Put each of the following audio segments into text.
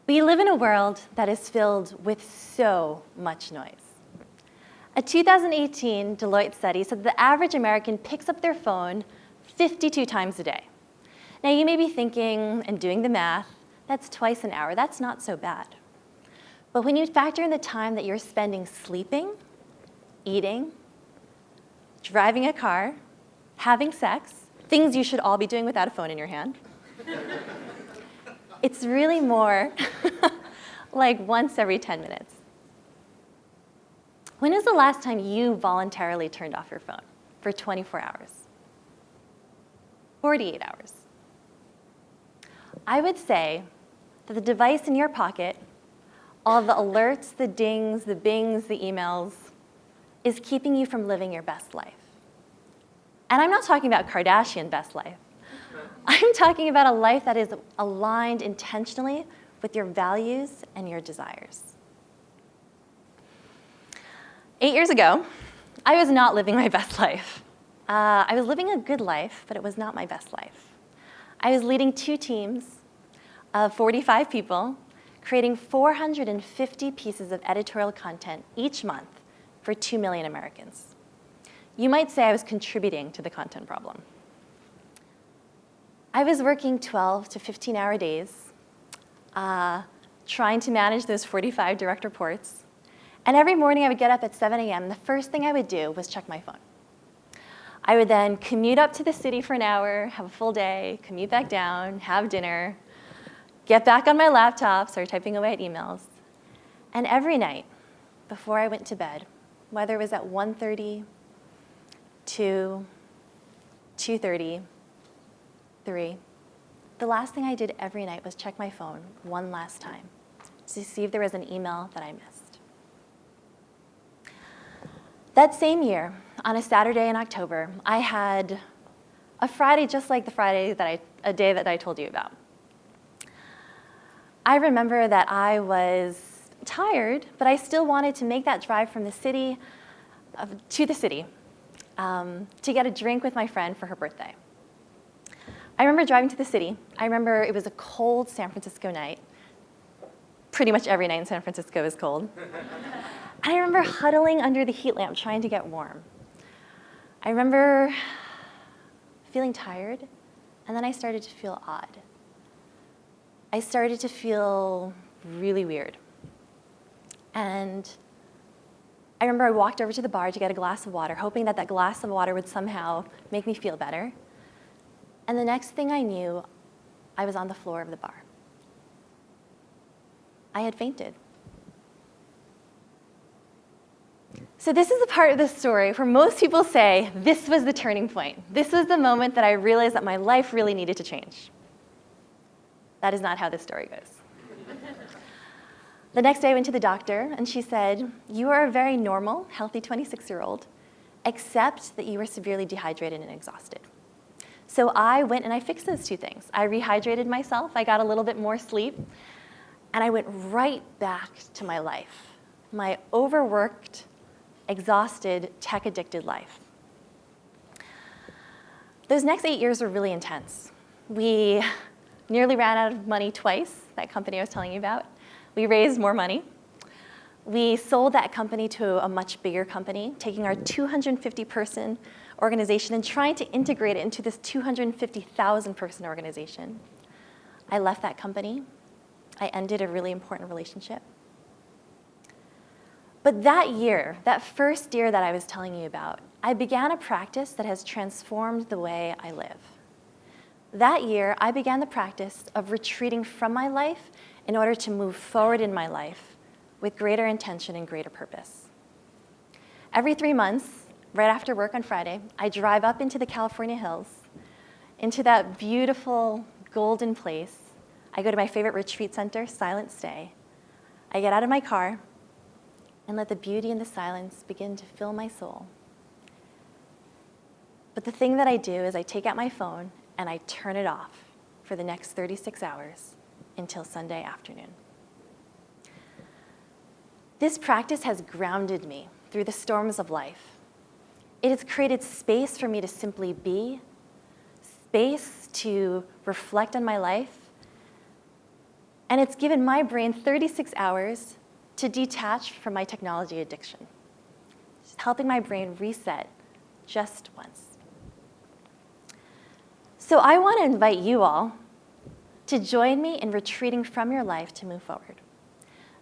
We live in a world that is filled with so much noise. A 2018 Deloitte study said that the average American picks up their phone 52 times a day. Now you may be thinking and doing the math, that's twice an hour, that's not so bad. But when you factor in the time that you're spending sleeping, eating, driving a car, having sex, things you should all be doing without a phone in your hand, it's really more like once every 10 minutes. When was the last time you voluntarily turned off your phone for 24 hours? 48 hours. I would say that the device in your pocket, all the alerts, the dings, the bings, the emails, is keeping you from living your best life. And I'm not talking about Kardashian best life. I'm talking about a life that is aligned intentionally with your values and your desires. 8 years ago, I was not living my best life. I was living a good life, but it was not my best life. I was leading 2 teams of 45 people, creating 450 pieces of editorial content each month for 2 million Americans. You might say I was contributing to the content problem. I was working 12 to 15-hour days, trying to manage those 45 direct reports. And every morning I would get up at 7 a.m. The first thing I would do was check my phone. I would then commute up to the city for an hour, have a full day, commute back down, have dinner, get back on my laptop, start typing away at emails. And every night, before I went to bed, whether it was at 1:30, 2, 2:30, 3, the last thing I did every night was check my phone one last time to see if there was an email that I missed. That same year, on a Saturday in October, I had a Friday just like the Friday a day that I told you about. I remember that I was tired, but I still wanted to make that drive from the city to the city to get a drink with my friend for her birthday. I remember driving to the city. I remember it was a cold San Francisco night. Pretty much every night in San Francisco is cold. And I remember huddling under the heat lamp trying to get warm. I remember feeling tired, and then I started to feel odd. I started to feel really weird. And I remember I walked over to the bar to get a glass of water, hoping that that glass of water would somehow make me feel better. And the next thing I knew, I was on the floor of the bar. I had fainted. So this is the part of the story where most people say, this was the turning point. This was the moment that I realized that my life really needed to change. That is not how this story goes. The next day I went to the doctor, and she said, you are a very normal, healthy 26-year-old, except that you were severely dehydrated and exhausted. So I went and I fixed those 2 things. I rehydrated myself, I got a little bit more sleep, and I went right back to my life, my overworked, exhausted, tech-addicted life. Those next 8 years were really intense. We nearly ran out of money twice, that company I was telling you about. We raised more money. We sold that company to a much bigger company, taking our 250-person organization and trying to integrate it into this 250,000-person organization. I left that company. I ended a really important relationship. But that year, that first year that I was telling you about, I began a practice that has transformed the way I live. That year, I began the practice of retreating from my life in order to move forward in my life with greater intention and greater purpose. Every 3 months, right after work on Friday, I drive up into the California hills, into that beautiful golden place. I go to my favorite retreat center, Silent Stay. I get out of my car and let the beauty and the silence begin to fill my soul. But the thing that I do is I take out my phone and I turn it off for the next 36 hours until Sunday afternoon. This practice has grounded me through the storms of life. It has created space for me to simply be, space to reflect on my life, And it's given my brain 36 hours to detach from my technology addiction, just helping my brain reset just once. So I want to invite you all to join me in retreating from your life to move forward.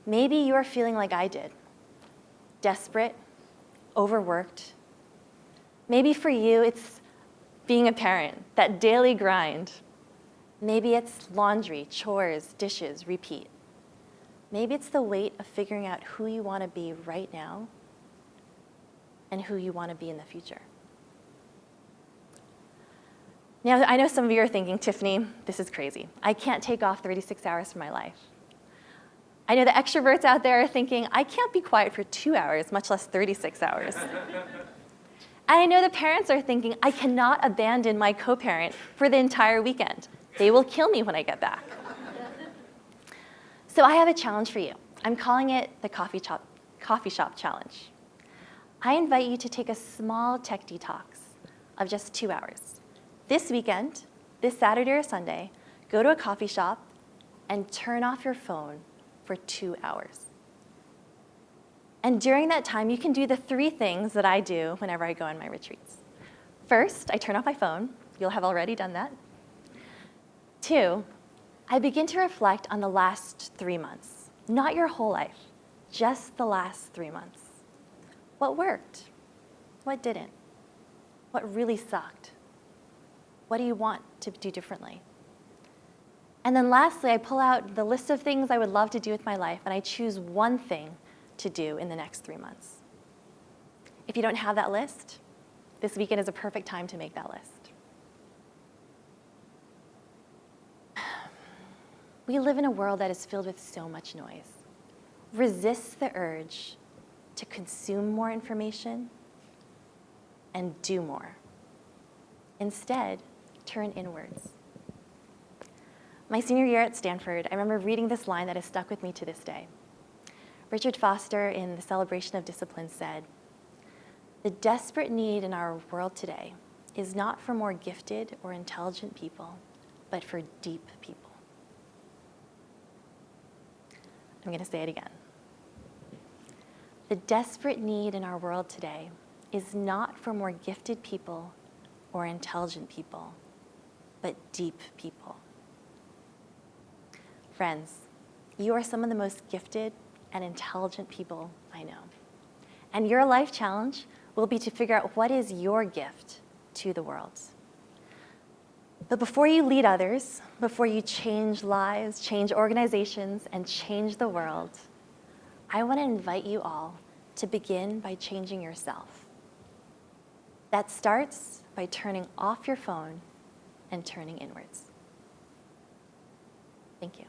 Maybe you are feeling like I did, desperate, overworked. Maybe for you it's being a parent, that daily grind. Maybe it's laundry, chores, dishes, repeat. Maybe it's the weight of figuring out who you want to be right now and who you want to be in the future. Now, I know some of you are thinking, Tiffany, this is crazy. I can't take off 36 hours from my life. I know the extroverts out there are thinking, I can't be quiet for 2 hours, much less 36 hours. And I know the parents are thinking, I cannot abandon my co-parent for the entire weekend. They will kill me when I get back. So I have a challenge for you. I'm calling it the coffee shop challenge. I invite you to take a small tech detox of just 2 hours. This weekend, this Saturday or Sunday, go to a coffee shop and turn off your phone for 2 hours. And during that time, you can do the 3 things that I do whenever I go on my retreats. First, I turn off my phone. You'll have already done that. 2, I begin to reflect on the last 3 months, not your whole life, just the last 3 months. What worked? What didn't? What really sucked? What do you want to do differently? And then lastly, I pull out the list of things I would love to do with my life, and I choose one thing to do in the next 3 months. If you don't have that list, this weekend is a perfect time to make that list. We live in a world that is filled with so much noise. Resist the urge to consume more information and do more. Instead, turn inwards. My senior year at Stanford, I remember reading this line that has stuck with me to this day. Richard Foster, in The Celebration of Discipline, said, "The desperate need in our world today is not for more gifted or intelligent people, but for deep people." I'm going to say it again. The desperate need in our world today is not for more gifted people or intelligent people, but deep people. Friends, you are some of the most gifted and intelligent people I know. And your life challenge will be to figure out what is your gift to the world. But before you lead others, before you change lives, change organizations, and change the world, I want to invite you all to begin by changing yourself. That starts by turning off your phone and turning inwards. Thank you.